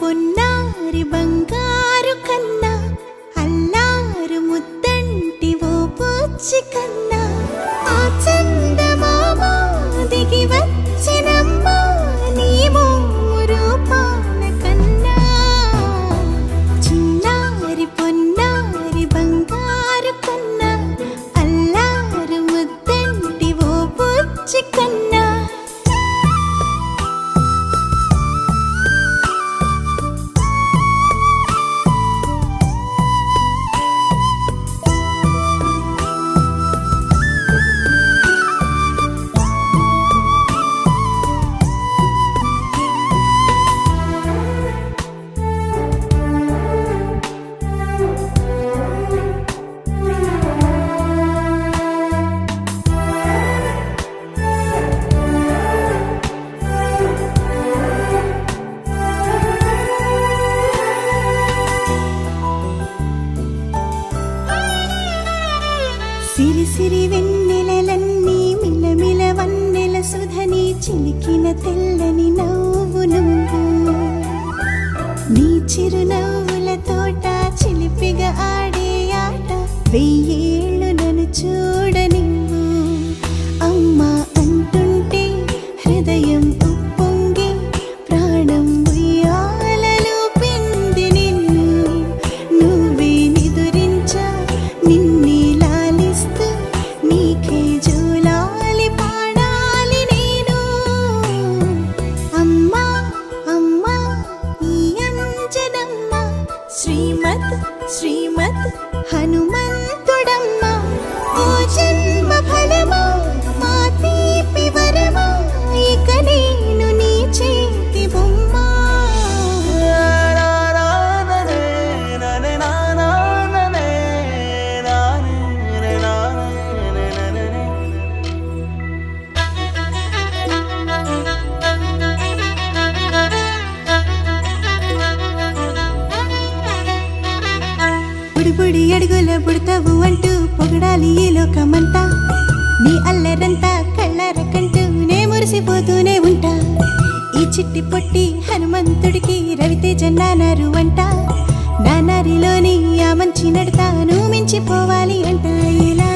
పొన్నారి బంగారు కన్నా అల్లారు ముద్దంటి ఓ పూచి కన్నా ఆ చందమామ దిగి వచ్చినమ్మా నీ రూపాన కన్నా చిన్నారి పొన్నారి బంగారు కన్నా అల్లారు ముద్దంటి ఓ పూచి కన్నా సిరి సిరి వెన్నెలలన్నీ మిలమిల వన్నెల సుధని చిలికిన తెల్లని నవ్వు నువ్వు నీ చిరునవ్వుల తోట చిలిపిగా ఆడే ఆట వెయ్యేళ్ళు నన్ను చూడనివ్వు అమ్మా అంటుంటే హృదయం ఉప్పొంగి ప్రాణం ఉయ్యాలలో పిండి నిన్ను నువ్వే నిదురించా నిన్నే నీకే జూలాలి పాడాలి నేను అమ్మా అమ్మా ఈ అంజనమ్మ శ్రీమత్ శ్రీమత్ హనుమంతుడమ్మ ఓ జన్మ ఫలమా మా తీపి వరమా ఇక నేను నీ చేతి బొమ్మ బుడి అడుగుల పుడతావు అంటూ పొగడాలి ఈ లోకమంతా నీ అల్లరంతా కళ్ళరకంటూ నే మురిసిపోతూనే ఉంటా ఈ చిట్టి పొట్టి హనుమంతుడికి రవితేజ నానారు అంట నానారిలోని ఆ మంచి నడతాను మించిపోవాలి అంట ఇలా